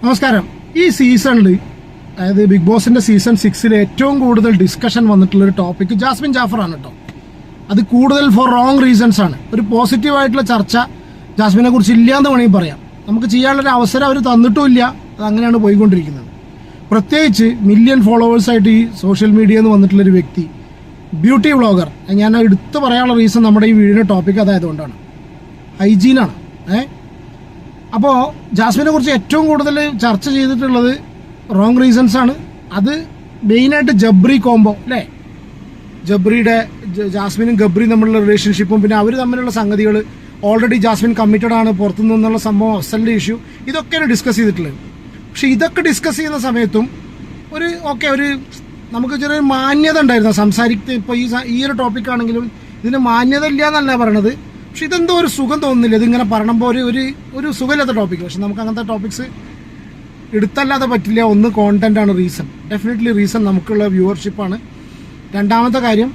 നമസ്കാരം. ഈ സീസണിൽ, അതായത് ബിഗ് ബോസിന്റെ സീസൺ 6 ഏറ്റവും കൂടുതൽ ഡിസ്കഷൻ വന്നിട്ടുള്ള ഒരു ടോപ്പിക് ജാസ്മിൻ ജാഫർ ആണ് കേട്ടോ. അത് കൂടുതൽ ഫോർ റോങ് റീസൺസ് ആണ്. ഒരു പോസിറ്റീവായിട്ടുള്ള ചർച്ച ജാസ്മിനെ കുറിച്ച് ഇല്ലാന്ന് വേണമെങ്കിൽ പറയാം. നമുക്ക് ചെയ്യാനുള്ളൊരു അവസരം അവർ തന്നിട്ടുമില്ല. അത് അങ്ങനെയാണ് പോയിക്കൊണ്ടിരിക്കുന്നത്. പ്രത്യേകിച്ച് മില്യൺ ഫോളോവേഴ്സായിട്ട് ഈ സോഷ്യൽ മീഡിയയിൽ നിന്ന് വന്നിട്ടുള്ളൊരു വ്യക്തി, ബ്യൂട്ടി വ്ളോഗർ. ഞാൻ എടുത്തു പറയാനുള്ള റീസൺ നമ്മുടെ ഈ വീഡിയോ ടോപ്പിക് അതായതുകൊണ്ടാണ്. ഹൈജീനാണ്. അപ്പോൾ ജാസ്മിനെ കുറിച്ച് ഏറ്റവും കൂടുതൽ ചർച്ച ചെയ്തിട്ടുള്ളത് റോങ് റീസൺസ് ആണ്. അത് മെയിനായിട്ട് ജബ്രി കോംബോ അല്ലേ, ജാസ്മിനും ഗബ്രിയും തമ്മിലുള്ള റിലേഷൻഷിപ്പും പിന്നെ അവർ തമ്മിലുള്ള സംഗതികൾ, ഓൾറെഡി ജാസ്മിൻ കമ്മിറ്റഡ് ആണ്, പുറത്തു നിന്നുള്ള സംഭവം, അഫ്സലിന്റെ ഇഷ്യൂ, ഇതൊക്കെയാണ് ഡിസ്കസ് ചെയ്തിട്ടുള്ളത്. പക്ഷെ ഇതൊക്കെ ഡിസ്കസ് ചെയ്യുന്ന സമയത്തും ഒരു നമുക്ക് ചെറിയൊരു മാന്യത ഉണ്ടായിരുന്നു സംസാരിക്കുന്നത്. ഇപ്പോൾ ഈ ഒരു ടോപ്പിക്കാണെങ്കിലും ഇതിന് മാന്യത ഇല്ല എന്നല്ല പറയണത്. പക്ഷെ ഇതെന്തോ ഒരു സുഖം തോന്നുന്നില്ല ഇതിങ്ങനെ പറയുമ്പോൾ, ഒരു സുഖമില്ലാത്ത ടോപ്പിക്. പക്ഷെ നമുക്ക് അങ്ങനത്തെ ടോപ്പിക്സ് എടുത്തല്ലാതെ പറ്റില്ല. ഒന്ന് കോണ്ടന്റ് ആണ് റീസൺ, ഡെഫിനറ്റ്ലി റീസൺ നമുക്കുള്ള വ്യൂവർഷിപ്പാണ്. രണ്ടാമത്തെ കാര്യം,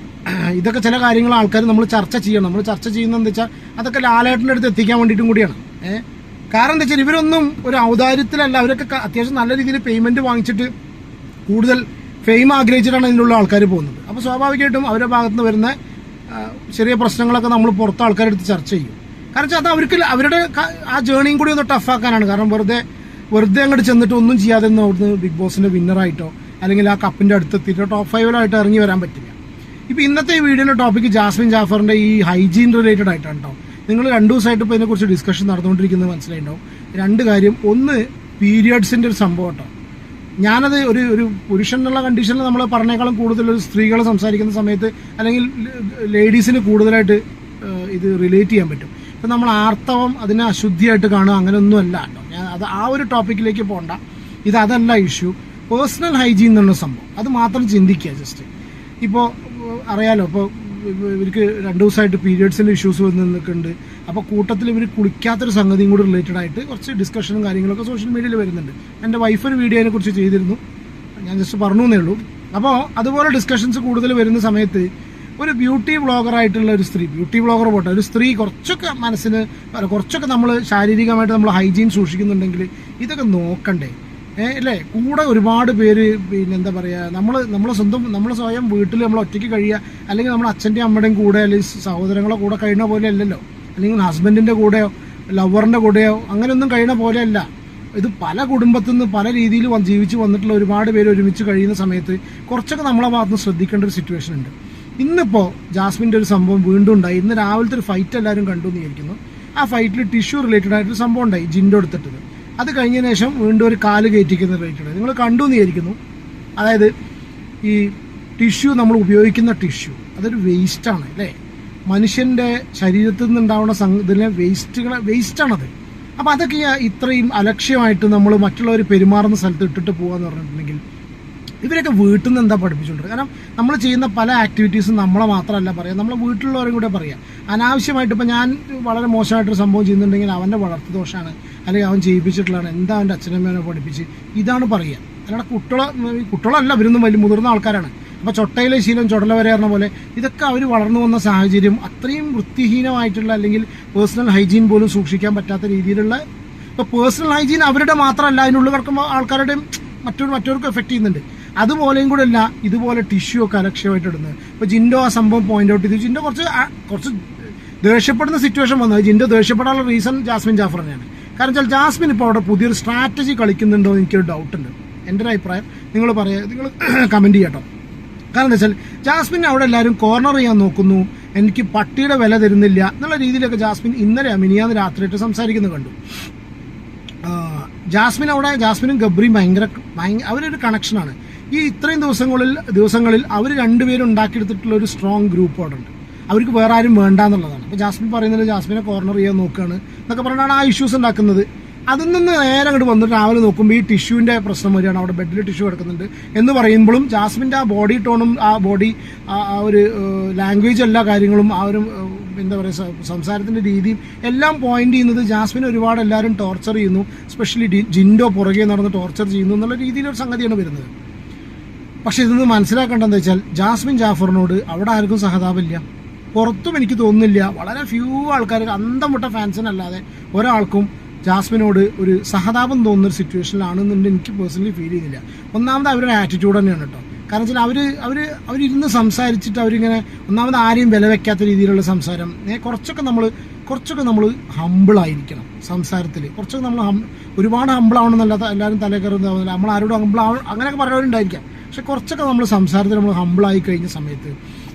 ഇതൊക്കെ ചില കാര്യങ്ങൾ ആൾക്കാർ നമ്മൾ ചർച്ച ചെയ്യണം. നമ്മൾ ചർച്ച ചെയ്യുന്നതെന്ന് വെച്ചാൽ അതൊക്കെ ലാലേട്ടൻ്റെ അടുത്ത് എത്തിക്കാൻ വേണ്ടിയിട്ടും കൂടിയാണ്. കാരണം എന്താ വെച്ചാൽ ഇവരൊന്നും ഒരു ഔദാര്യത്തിലല്ല, അവരൊക്കെ അത്യാവശ്യം നല്ല രീതിയിൽ പേയ്മെന്റ് വാങ്ങിച്ചിട്ട് കൂടുതൽ ഫെയിം ആഗ്രഹിച്ചിട്ടാണ് ഇതിനുള്ള ആൾക്കാർ പോകുന്നത്. അപ്പോൾ സ്വാഭാവികമായിട്ടും അവരുടെ ഭാഗത്ത് നിന്ന് വരുന്ന ചെറിയ പ്രശ്നങ്ങളൊക്കെ നമ്മൾ പുറത്ത് ആൾക്കാരെടുത്ത് ചർച്ച ചെയ്യും. കാരണം വെച്ചാൽ അത് അവരുടെ ആ ജേണിയും കൂടി ഒന്ന് ടഫാക്കാനാണ്. കാരണം വെറുതെ അങ്ങോട്ട് ചെന്നിട്ട് ഒന്നും ചെയ്യാതെ അവിടുന്ന് ബിഗ് ബോസിന്റെ വിന്നറായിട്ടോ അല്ലെങ്കിൽ ആ കപ്പിന്റെ അടുത്തെത്തിയിട്ടോ ടോപ്പ് 5 ഇറങ്ങി വരാൻ പറ്റില്ല. ഇപ്പൊ ഇന്നത്തെ ഈ വീഡിയോയുടെ ടോപ്പിക് ജാസ്മിൻ ജാഫറിന്റെ ഈ ഹൈജീൻ റിലേറ്റഡ് ആയിട്ടാണ് കേട്ടോ. നിങ്ങൾ 2 ദിവസമായിട്ട് ഇപ്പോൾ ഇതിനെക്കുറിച്ച് ഡിസ്കഷൻ നടന്നുകൊണ്ടിരിക്കുന്നത് മനസ്സിലായിട്ടുണ്ടാവും. 2 കാര്യം. ഒന്ന്, പീരിയഡ്സിന്റെ ഒരു സംഭവം കേട്ടോ. ഞാനത് ഒരു പുരുഷൻ എന്നുള്ള കണ്ടീഷനിൽ നമ്മൾ പറഞ്ഞേക്കാളും കൂടുതൽ ഒരു സ്ത്രീകൾ സംസാരിക്കുന്ന സമയത്ത് അല്ലെങ്കിൽ ലേഡീസിന് കൂടുതലായിട്ട് ഇത് റിലേറ്റ് ചെയ്യാൻ പറ്റും. ഇപ്പം നമ്മൾ ആർത്തവം അതിനെ അശുദ്ധിയായിട്ട് കാണുക അങ്ങനെയൊന്നുമല്ല കേട്ടോ. അത് ആ ഒരു ടോപ്പിക്കിലേക്ക് പോകണ്ട. അതല്ല ഇഷ്യൂ. പേഴ്സണൽ ഹൈജീൻ എന്നുള്ള സംഭവം അത് മാത്രം ചിന്തിക്കുക. ജസ്റ്റ് ഇപ്പോൾ അറിയാലോ, ഇപ്പോൾ ഇവർക്ക് 2 ദിവസമായിട്ട് പീരിയഡ്സിൻ്റെ ഇഷ്യൂസ് വന്ന് നിൽക്കുന്നുണ്ട്. അപ്പോൾ കൂട്ടത്തിൽ ഇവർ കുളിക്കാത്തൊരു സംഗതിയും കൂടി റിലേറ്റഡ് ആയിട്ട് കുറച്ച് ഡിസ്കഷനും കാര്യങ്ങളൊക്കെ സോഷ്യൽ മീഡിയയിൽ വരുന്നുണ്ട്. എൻ്റെ വൈഫ് ഒരു വീഡിയോനെ കുറിച്ച് ചെയ്തിരുന്നു, ഞാൻ ജസ്റ്റ് പറഞ്ഞു എന്നേ ഉള്ളൂ. അപ്പോൾ അതുപോലെ ഡിസ്കഷൻസ് കൂടുതൽ വരുന്ന സമയത്ത് ഒരു ബ്യൂട്ടി വ്ളോഗറായിട്ടുള്ള ഒരു സ്ത്രീ, ബ്യൂട്ടി വ്ളോഗർ പോട്ടെ, ഒരു സ്ത്രീ കുറച്ചൊക്കെ നമ്മൾ ശാരീരികമായിട്ട് നമ്മൾ ഹൈജീൻ സൂക്ഷിക്കുന്നുണ്ടെങ്കിൽ ഇതൊക്കെ നോക്കണ്ടേ? അല്ലേ? കൂടെ ഒരുപാട് പേര്, പിന്നെ എന്താ പറയുക, നമ്മൾ സ്വയം വീട്ടിൽ നമ്മൾ ഒറ്റയ്ക്ക് കഴിയുക, അല്ലെങ്കിൽ നമ്മുടെ അച്ഛൻ്റെയും അമ്മയുടെയും കൂടെ അല്ലെങ്കിൽ സഹോദരങ്ങളെ കൂടെ കഴിയുന്ന പോലെ അല്ലല്ലോ, അല്ലെങ്കിൽ ഹസ്ബൻഡിൻ്റെ കൂടെയോ ലവറിൻ്റെ കൂടെയോ അങ്ങനെയൊന്നും കഴിയുന്ന പോലെയല്ല. ഇത് പല കുടുംബത്തിൽ നിന്ന് പല രീതിയിൽ ജീവിച്ച് വന്നിട്ടുള്ള ഒരുപാട് പേര് ഒരുമിച്ച് കഴിയുന്ന സമയത്ത് കുറച്ചൊക്കെ നമ്മളെ ഭാഗത്ത് ശ്രദ്ധിക്കേണ്ട ഒരു സിറ്റുവേഷൻ ഉണ്ട്. ഇന്നിപ്പോൾ ജാസ്മിൻ്റെ ഒരു സംഭവം വീണ്ടും ഉണ്ടായി. ഇന്ന് രാവിലത്തെ ഒരു ഫൈറ്റ് എല്ലാവരും കണ്ടു എന്ന് വിചാരിക്കുന്നു. ആ ഫൈറ്റിൽ ടിഷ്യൂ റിലേറ്റഡ് ആയിട്ടൊരു സംഭവം ഉണ്ടായി, ജിൻഡോ എടുത്തിട്ടത്. അത് കഴിഞ്ഞതിന് ശേഷം വീണ്ടും ഒരു കാല് കയറ്റിക്കുന്ന റിലേറ്റഡ് നിങ്ങൾ കണ്ടു എന്ന് വിചാരിക്കുന്നു. അതായത് ഈ ടിഷ്യൂ, നമ്മൾ ഉപയോഗിക്കുന്ന ടിഷ്യൂ അതൊരു വേസ്റ്റാണ് അല്ലേ? മനുഷ്യൻ്റെ ശരീരത്തിൽ നിന്നുണ്ടാവുന്ന ഇതിലെ വേസ്റ്റാണത്. അപ്പോൾ അതൊക്കെ ഇത്രയും അലക്ഷ്യമായിട്ട് നമ്മൾ മറ്റുള്ളവർ പെരുമാറുന്ന സ്ഥലത്ത് ഇട്ടിട്ട് പോകാന്ന് പറഞ്ഞിട്ടുണ്ടെങ്കിൽ ഇവരൊക്കെ വീട്ടിൽ നിന്ന് എന്താ പഠിപ്പിച്ചുകൊണ്ടിരിക്കുക? കാരണം നമ്മൾ ചെയ്യുന്ന പല ആക്ടിവിറ്റീസും നമ്മളെ മാത്രമല്ല പറയാം, നമ്മളെ വീട്ടിലുള്ളവരും കൂടെ പറയാം. അനാവശ്യമായിട്ട് ഇപ്പോൾ ഞാൻ വളരെ മോശമായിട്ടൊരു സംഭവം ചെയ്യുന്നുണ്ടെങ്കിൽ അവൻ്റെ വളർത്തു ദോഷമാണ്, അല്ലെങ്കിൽ അവൻ ചെയ്യിപ്പിച്ചിട്ടുള്ളതാണ്, എന്താ അവൻ്റെ അച്ഛനമ്മേനെ പഠിപ്പിച്ച്, ഇതാണ് പറയുക. അല്ലാതെ കുട്ടികളല്ല, ഇവരൊന്നും വലിയ മുതിർന്ന ആൾക്കാരാണ്. അപ്പോൾ ചൊട്ടയിലെ ശീലം ചുടല വരെ പറഞ്ഞ പോലെ ഇതൊക്കെ അവർ വളർന്നു വന്ന സാഹചര്യം അത്രയും വൃത്തിഹീനമായിട്ടുള്ള, അല്ലെങ്കിൽ പേഴ്സണൽ ഹൈജീൻ പോലും സൂക്ഷിക്കാൻ പറ്റാത്ത രീതിയിലുള്ള. ഇപ്പോൾ പേഴ്സണൽ ഹൈജീൻ അവരുടെ മാത്രമല്ല, അതിനുള്ളിൽ കിടക്കുമ്പോൾ ആൾക്കാരുടെയും മറ്റവർക്കും എഫക്ട് ചെയ്യുന്നുണ്ട്. അതുപോലെയും കൂടെ അല്ല ഇതുപോലെ ടിഷ്യൂ ഒക്കെ അലക്ഷ്യമായിട്ട് ഇടുന്നത്. ഇപ്പോൾ ജിൻഡോ ആ സംഭവം പോയിന്റ് ഔട്ട് ചെയ്തു. ജിൻഡോ കുറച്ച് ദേഷ്യപ്പെടുന്ന സിറ്റുവേഷൻ വന്നത്. ജിൻഡോ ദേഷ്യപ്പെടാനുള്ള റീസൺ ജാസ്മിൻ ജാഫർ തന്നെയാണ്. കാരണം വെച്ചാൽ ജാസ്മിൻ ഇപ്പോൾ അവിടെ പുതിയൊരു സ്ട്രാറ്റജി കളിക്കുന്നുണ്ടോ എന്ന് എനിക്കൊരു ഡൗട്ടുണ്ട്. എൻ്റെ ഒരു അഭിപ്രായം നിങ്ങൾ കമൻറ്റ് ചെയ്യട്ടോ. കാരണം എന്താ വെച്ചാൽ ജാസ്മിൻ അവിടെ എല്ലാവരും കോർണർ ചെയ്യാൻ നോക്കുന്നു, എനിക്ക് പട്ടിയുടെ വില തരുന്നില്ല എന്നുള്ള രീതിയിലൊക്കെ ജാസ്മിൻ മിനിയാന്ന് രാത്രിയായിട്ട് സംസാരിക്കുന്നത് കണ്ടു. ജാസ്മിനും ഗബ്രിയും ഭയങ്കര അവരൊരു കണക്ഷനാണ്. ഈ ഇത്രയും ദിവസങ്ങളിൽ അവർ രണ്ടുപേരും ഉണ്ടാക്കിയെടുത്തിട്ടുള്ള ഒരു സ്ട്രോങ് ഗ്രൂപ്പ് അവിടെ ഉണ്ട്. അവർക്ക് വേറെ ആരും വേണ്ട എന്നുള്ളതാണ്. അപ്പോൾ ജാസ്മിൻ പറയുന്നത് ജാസ്മിനെ കോർണർ ചെയ്യാൻ നോക്കുകയാണ് എന്നൊക്കെ പറഞ്ഞാണ് ആ ഇഷ്യൂസ് ഉണ്ടാക്കുന്നത്. അതിൽ നിന്ന് നേരെ അങ്ങോട്ട് വന്നിട്ട് രാവിലെ നോക്കുമ്പോൾ ഈ ടിഷ്യൂവിൻ്റെ പ്രശ്നം വരികയാണ്. അവിടെ ബെഡിൽ ടിഷ്യൂ കിടക്കുന്നുണ്ട് എന്ന് പറയുമ്പോഴും ജാസ്മിൻ്റെ ആ ബോഡി ടോണും ആ ഒരു ലാംഗ്വേജ്, എല്ലാ കാര്യങ്ങളും, ആ ഒരു എന്താ പറയുക സംസാരത്തിൻ്റെ രീതിയും എല്ലാം പോയിന്റ് ചെയ്യുന്നത് ജാസ്മിനെ ഒരുപാട് എല്ലാവരും ടോർച്ചർ ചെയ്യുന്നു, സ്പെഷ്യലി ജിൻഡോ പുറകെ നടന്ന് ടോർച്ചർ ചെയ്യുന്നു എന്നുള്ള രീതിയിലൊരു സംഗതിയാണ് വരുന്നത്. പക്ഷെ ഇതൊന്ന് മനസ്സിലാക്കേണ്ടതെന്ന് വെച്ചാൽ ജാസ്മിൻ ജാഫറിനോട് അവിടെ ആർക്കും സഹതാപമില്ല. പുറത്തും എനിക്ക് തോന്നുന്നില്ല, വളരെ ഫ്യൂ ആൾക്കാർ, അന്തം വിട്ട ഫാൻസിനല്ലാതെ ഒരാൾക്കും ജാസ്മിനോട് ഒരു സഹതാപം തോന്നുന്ന ഒരു സിറ്റുവേഷനിലാണെന്നുണ്ട് എനിക്ക് പേഴ്സണലി ഫീൽ ചെയ്തില്ല. ഒന്നാമത് അവരുടെ ആറ്റിറ്റ്യൂഡ് തന്നെയാണ് കേട്ടോ. കാരണം വെച്ചാൽ അവരിരുന്ന് സംസാരിച്ചിട്ട് അവരിങ്ങനെ ഒന്നാമത് ആരെയും വില വെക്കാത്ത രീതിയിലുള്ള സംസാരം. കുറച്ചൊക്കെ നമ്മൾ ഹമ്പിളായിരിക്കണം സംസാരത്തിൽ. കുറച്ചൊക്കെ നമ്മൾ ഒരുപാട് ഹമ്പിളാവണമെന്നല്ലാത്ത എല്ലാവരും തലകയറുന്നതാവുന്നില്ല. നമ്മൾ ആരോടും അങ്ങനെയൊക്കെ പറയുന്നവരുണ്ടായിരിക്കാം. പക്ഷെ കുറച്ചൊക്കെ നമ്മൾ സംസാരത്തിൽ നമ്മൾ ഹമ്പിളായി കഴിഞ്ഞ സമയത്ത്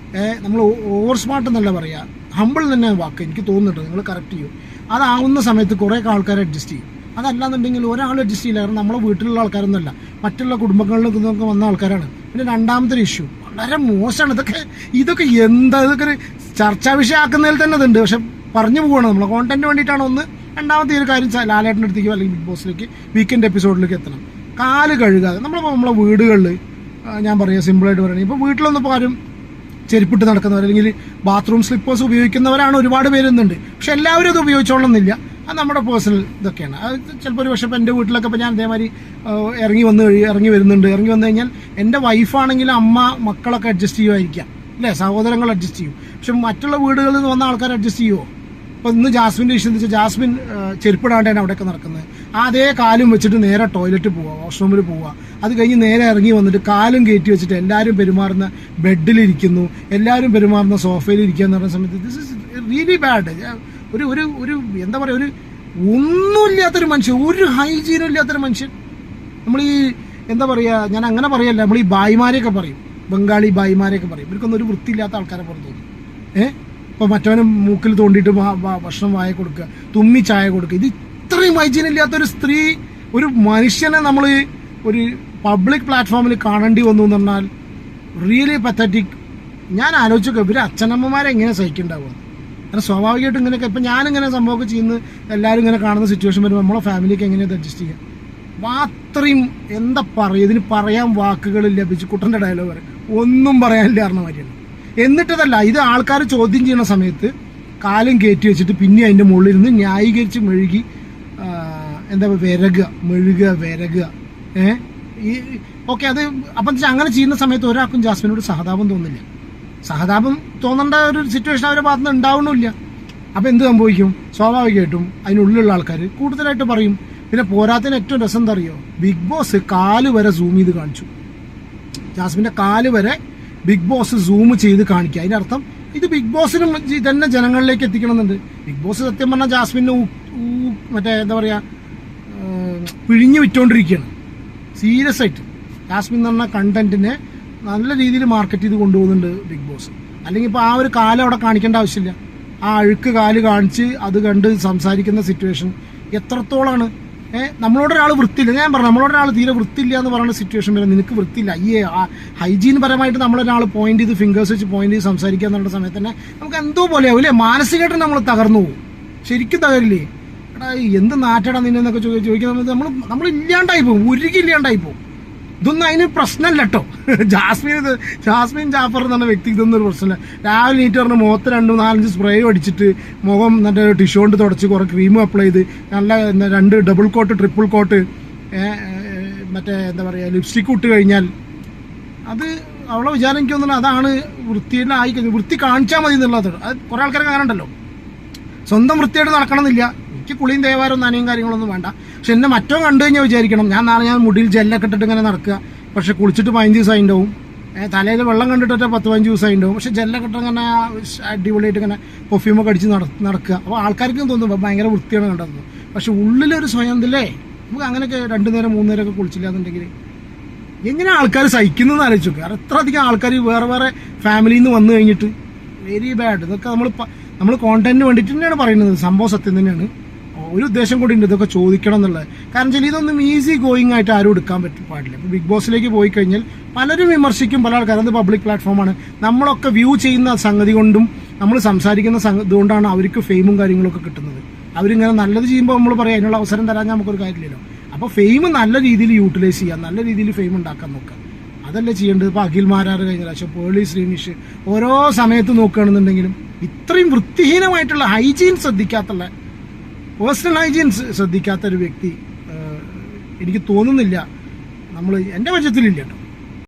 നമ്മൾ ഓവർ സ്മാർട്ട് എന്നല്ല പറയുക, ഹമ്പിൾ തന്നെ വാക്ക് എനിക്ക് തോന്നുന്നുണ്ട്. നിങ്ങൾ കറക്റ്റ് ചെയ്യും. അതാവുന്ന സമയത്ത് കുറേ ആൾക്കാർ അഡ്ജസ്റ്റ് ചെയ്യും. അതല്ലാന്നുണ്ടെങ്കിൽ ഒരാൾ അഡ്ജസ്റ്റ് ചെയ്യില്ല. കാരണം നമ്മളെ വീട്ടിലുള്ള ആൾക്കാരൊന്നുമല്ല, മറ്റുള്ള കുടുംബങ്ങളിൽ നിന്നൊക്കെ വന്ന ആൾക്കാരാണ്. പിന്നെ രണ്ടാമത്തെ ഒരു ഇഷ്യൂ വളരെ മോശമാണ്. ഇതൊക്കെ എന്താ ഇതൊക്കെ ഒരു ചർച്ചാ വിഷയമാക്കുന്നതിൽ തന്നെ ഇതുണ്ട്. പക്ഷെ പറഞ്ഞു പോവുകയാണ് നമ്മളെ കോണ്ടന്റിന് വേണ്ടിയിട്ടാണ് ഒന്ന്. രണ്ടാമത്തെ ഒരു കാര്യം ലാലേട്ടൻ്റെ അടുത്തേക്കോ അല്ലെങ്കിൽ ബിഗ് ബോസിലേക്ക് വീക്കെൻഡ് എപ്പിസോഡിലേക്ക് എത്തണം. കാല് കഴുകാതെ നമ്മളെ വീടുകളിൽ ഞാൻ പറയാം, സിമ്പിളായിട്ട് പറയുന്നത്, ഇപ്പോൾ വീട്ടിലൊന്നും ഇപ്പോൾ ആരും ചെരുപ്പിട്ട് നടക്കുന്നവർ അല്ലെങ്കിൽ ബാത്റൂം സ്ലിപ്പേഴ്സ് ഉപയോഗിക്കുന്നവരാണ് ഒരുപാട് പേരുന്നുണ്ട്. പക്ഷെ എല്ലാവരും അത് ഉപയോഗിച്ചോളണമെന്നില്ല. അത് നമ്മുടെ പേഴ്സണൽ ഇതൊക്കെയാണ്. അത് ചിലപ്പോൾ ഒരു പക്ഷേ ഇപ്പോൾ എൻ്റെ വീട്ടിലൊക്കെ ഇപ്പോൾ ഞാൻ അതേമാതിരി ഇറങ്ങി വന്നു കഴിഞ്ഞാൽ എൻ്റെ വൈഫാണെങ്കിലും അമ്മ മക്കളൊക്കെ അഡ്ജസ്റ്റ് ചെയ്യുമായിരിക്കാം, അല്ലേ, സഹോദരങ്ങൾ അഡ്ജസ്റ്റ് ചെയ്യും. പക്ഷെ മറ്റുള്ള വീടുകളിൽ നിന്ന് വന്ന ആൾക്കാർ അഡ്ജസ്റ്റ് ചെയ്യുമോ? ഇപ്പോൾ ഇന്ന് ജാസ്മിൻ്റെ ഇഷ്യൂ എന്ന് വെച്ചാൽ ജാസ്മിൻ ചെരുപ്പിടാണ്ടാണ് അവിടെയൊക്കെ നടക്കുന്നത്. അതേ കാലും വെച്ചിട്ട് നേരെ ടോയ്ലറ്റ് പോവുക, വാഷ്റൂമിൽ പോവുക. അത് കഴിഞ്ഞ് നേരെ ഇറങ്ങി വന്നിട്ട് കാലും കയറ്റി വെച്ചിട്ട് എല്ലാവരും പെരുമാറുന്ന ബെഡിലിരിക്കുന്നു, എല്ലാവരും പെരുമാറുന്ന സോഫയിൽ ഇരിക്കുക എന്ന് പറയുന്ന സമയത്ത് ദിസ് ഇസ് റിയലി ബാഡ്. ഒരു എന്താ പറയുക, ഒരു ഒന്നുമില്ലാത്തൊരു മനുഷ്യൻ, ഒരു ഹൈജീനും ഇല്ലാത്തൊരു മനുഷ്യൻ. നമ്മൾ ഈ എന്താ പറയുക, ഞാൻ അങ്ങനെ പറയല്ല, നമ്മൾ ഈ ബായിമാരെയൊക്കെ പറയും, ബംഗാളി ബായിമാരെയൊക്കെ പറയും. ഇവർക്കൊന്നും ഒരു വൃത്തിയില്ലാത്ത ആൾക്കാരെ പോലെ തോന്നും. ഇപ്പോൾ മറ്റവനെ മൂക്കിൽ തോണ്ടിയിട്ട് ഭക്ഷണം വായ കൊടുക്കുക, തുമ്മി ചായ കൊടുക്കുക. ഇത് ഇത്രയും ഹൈജീൻ ഇല്ലാത്തൊരു സ്ത്രീ, ഒരു മനുഷ്യനെ നമ്മൾ ഒരു പബ്ലിക് പ്ലാറ്റ്ഫോമിൽ കാണേണ്ടി വന്നു എന്ന് പറഞ്ഞാൽ റിയലി പത്തറ്റിക്. ഞാൻ ആലോചിച്ചൊക്കെ ഇവർ അച്ഛനമ്മമാരെ എങ്ങനെ സഹിക്കുന്നുണ്ടാവുക. കാരണം സ്വാഭാവികമായിട്ടും ഇങ്ങനെയൊക്കെ ഇപ്പം ഞാനിങ്ങനെ സംഭവമൊക്കെ ചെയ്യുന്നത് എല്ലാവരും ഇങ്ങനെ കാണുന്ന സിറ്റുവേഷൻ വരുമ്പോൾ നമ്മളെ ഫാമിലിക്ക് എങ്ങനെയത് അഡ്ജസ്റ്റ് ചെയ്യാം. അത്രയും എന്താ പറയുക, ഇതിന് പറയാൻ വാക്കുകളില്ല. ബിജുക്കുട്ടൻ്റെ ഡയലോഗ് വരെ ഒന്നും പറയാനില്ല പറഞ്ഞ മാതിരിയാണ്. എന്നിട്ടതല്ല, ഇത് ആൾക്കാർ ചോദ്യം ചെയ്യുന്ന സമയത്ത് കാലും കയറ്റി വെച്ചിട്ട് പിന്നെ അതിൻ്റെ മുകളിൽ ഇരുന്ന് ന്യായീകരിച്ച് മെഴുകുക, വിരകുക. ഈ ഓക്കെ, അത് അപ്പം അങ്ങനെ ചെയ്യുന്ന സമയത്ത് ഒരാൾക്കും ജാസ്മിനോട് സഹതാപം തോന്നില്ല. സഹതാപം തോന്നേണ്ട ഒരു സിറ്റുവേഷൻ അവരുടെ ഭാഗത്ത് നിന്ന് ഉണ്ടാവണമില്ല. അപ്പം എന്ത് സംഭവിക്കും? സ്വാഭാവികമായിട്ടും അതിനുള്ളിലുള്ള ആൾക്കാർ കൂടുതലായിട്ട് പറയും. പിന്നെ പോരാത്തിന് ഏറ്റവും രസം എന്താ അറിയോ, ബിഗ് ബോസ് കാല് വരെ സൂം ചെയ്ത് കാണിച്ചു. ജാസ്മിൻ്റെ കാല് വരെ ബിഗ് ബോസ് സൂം ചെയ്ത് കാണിക്കുക. അതിൻ്റെ അർത്ഥം ഇത് ബിഗ് ബോസിനും തന്നെ ജനങ്ങളിലേക്ക് എത്തിക്കണമെന്നുണ്ട്. ബിഗ് ബോസ് സത്യം പറഞ്ഞാൽ ജാസ്മിനെ മറ്റേ എന്താ പറയുക, പിഴിഞ്ഞു വിറ്റുകൊണ്ടിരിക്കുകയാണ് സീരിയസ് ആയിട്ട്. ജാസ്മിൻ എന്ന് പറഞ്ഞ കണ്ടന്റിനെ നല്ല രീതിയിൽ മാർക്കറ്റ് ചെയ്ത് കൊണ്ടുപോകുന്നുണ്ട് ബിഗ് ബോസ്. അല്ലെങ്കിൽ ഇപ്പോൾ ആ ഒരു കാലം അവിടെ കാണിക്കേണ്ട ആവശ്യമില്ല. ആ അഴുക്ക് കാല് കാണിച്ച് അത് കണ്ട് സംസാരിക്കുന്ന സിറ്റുവേഷൻ എത്രത്തോളാണ്. നമ്മളോടൊരാൾ വൃത്തിയില്ല, ഞാൻ പറഞ്ഞു, നമ്മളോടൊരാൾ തീരെ വൃത്തിയില്ല എന്ന് പറയുന്ന സിറ്റുവേഷൻ വരെ നിനക്ക് വൃത്തിയില്ല. ഹൈജീൻ പരമായിട്ട് നമ്മളൊരാൾ പോയിന്റ് ചെയ്ത് ഫിംഗേഴ്സ് വെച്ച് പോയിന്റ് ചെയ്ത് സംസാരിക്കുക എന്നുള്ള സമയത്ത് തന്നെ നമുക്ക് എന്തോ പോലെയാവും, അല്ലേ? മാനസികമായിട്ട് നമ്മൾ തകർന്നു പോകും. ശരിക്കും തകരില്ലേ? എടാ എന്ത് നാറ്റടാ നിന്നെന്നൊക്കെ ചോദിക്കുന്ന സമയത്ത് നമ്മൾ ഇല്ലാണ്ടായി പോകും, ഉരുകില്ലാണ്ടായി പോകും. ഇതൊന്നും അതിന് പ്രശ്നമല്ല കേട്ടോ. ജാസ്മിൻ ജാഫർ എന്ന് പറഞ്ഞ വ്യക്തിക്ക് ഇതൊന്നും ഒരു പ്രശ്നമില്ല. രാവിലെ നീറ്റ് പറഞ്ഞ മുഖത്ത് 2-4 സ്പ്രേ അടിച്ചിട്ട് മുഖം നല്ല ടിഷ്യൂ കൊണ്ട് തുടച്ച് കുറേ ക്രീമും അപ്ലൈ ചെയ്ത് നല്ല 2 ഡബിൾ കോട്ട് ട്രിപ്പിൾ കോട്ട് മറ്റേ എന്താ പറയുക ലിപ്സ്റ്റിക്ക് ഇട്ട് കഴിഞ്ഞാൽ അത് അവളെ വിചാരം എനിക്ക് തോന്നുന്നത് അതാണ് വൃത്തിയിലായി കഴിഞ്ഞു. വൃത്തി കാണിച്ചാൽ മതി എന്നുള്ളത്. അത് കുറേ ആൾക്കാരൊക്കെ അങ്ങനെ ഉണ്ടല്ലോ, സ്വന്തം വൃത്തിയായിട്ട് നടക്കണമെന്നില്ല. എനിക്ക് കുളിയും ദേവാരും നനയും കാര്യങ്ങളൊന്നും വേണ്ട. പക്ഷെ എന്നെ മറ്റോ കണ്ടു കഴിഞ്ഞാൽ വിചാരിക്കണം ഞാൻ മുടിയിൽ ജെല്ലൊക്കെ ഇട്ടിട്ട് ഇങ്ങനെ നടക്കുക. പക്ഷെ കുളിച്ചിട്ട് 15 ദിവസമായി ഉണ്ടാവും. തലയിൽ വെള്ളം കണ്ടിട്ട് 10-15 ദിവസമായി ഉണ്ടാവും. പക്ഷെ ജെല്ലൊക്കെ ഇട്ട് ഇങ്ങനെ അടിപൊളിയായിട്ട് ഇങ്ങനെ പെർഫ്യൂമൊക്കെ അടിച്ച് നടക്കുക. അപ്പോൾ ആൾക്കാർക്കും തോന്നും ഭയങ്കര വൃത്തിയാണ് കണ്ടത്. പക്ഷെ ഉള്ളിലൊരു സ്വയം ഇല്ലേ, നമുക്ക് അങ്ങനെയൊക്കെ 2 നേരം 3 നേരമൊക്കെ കുളിച്ചില്ല എന്നുണ്ടെങ്കിൽ എങ്ങനെ ആൾക്കാർ സഹിക്കുന്നതെന്ന് ആലോചിച്ചു നോക്കുക. എത്ര അധികം ആൾക്കാർ വേറെ ഫാമിലിയിൽ നിന്ന് വന്നു കഴിഞ്ഞിട്ട് വെരി ബാഡ്. ഇതൊക്കെ നമ്മൾ കോണ്ടന്റിന് വേണ്ടിയിട്ട് തന്നെയാണ് പറയുന്നത്. സംഭവം സത്യം തന്നെയാണ്. ഒരു ഉദ്ദേശം കൂടി ഉണ്ട് ഇതൊക്കെ ചോദിക്കണം എന്നുള്ളത്. കാരണം വെച്ചാൽ ഇതൊന്നും ഈസി ഗോയിങ് ആയിട്ട് ആരും എടുക്കാൻ പാടില്ല. ഇപ്പോൾ ബിഗ് ബോസിലേക്ക് പോയി കഴിഞ്ഞാൽ പലരും വിമർശിക്കും, പല ആൾക്കാരും. അത് പബ്ലിക് പ്ലാറ്റ്ഫോമാണ്. നമ്മളൊക്കെ വ്യൂ ചെയ്യുന്ന സംഗതി കൊണ്ടും നമ്മൾ സംസാരിക്കുന്ന ഇതുകൊണ്ടാണ് അവർക്ക് ഫെയിമും കാര്യങ്ങളൊക്കെ കിട്ടുന്നത്. അവരിങ്ങനെ നല്ലത് ചെയ്യുമ്പോൾ നമ്മൾ പറയാം അതിനുള്ള അവസരം തരാൻ നമുക്കൊരു കാര്യമില്ലല്ലോ. അപ്പോൾ ഫെയിം നല്ല രീതിയിൽ യൂട്ടിലൈസ് ചെയ്യാം, നല്ല രീതിയിൽ ഫെയിം ഉണ്ടാക്കാൻ നോക്കാം. അതല്ലേ ചെയ്യേണ്ടത്. ഇപ്പോൾ അഖിൽ മാരാർ കഴിഞ്ഞ പ്രാവശ്യം, പേളി ശ്രീനിഷ്, ഓരോ സമയത്ത് നോക്കുകയാണെന്നുണ്ടെങ്കിലും ഇത്രയും വൃത്തിഹീനമായിട്ടുള്ള ഹൈജീൻ ശ്രദ്ധിക്കാത്തുള്ള, പേഴ്സണൽ ഹൈജീൻ ശ്രദ്ധിക്കാത്തൊരു വ്യക്തി എനിക്ക് തോന്നുന്നില്ല എൻ്റെ പരിചയത്തിലില്ല കേട്ടോ.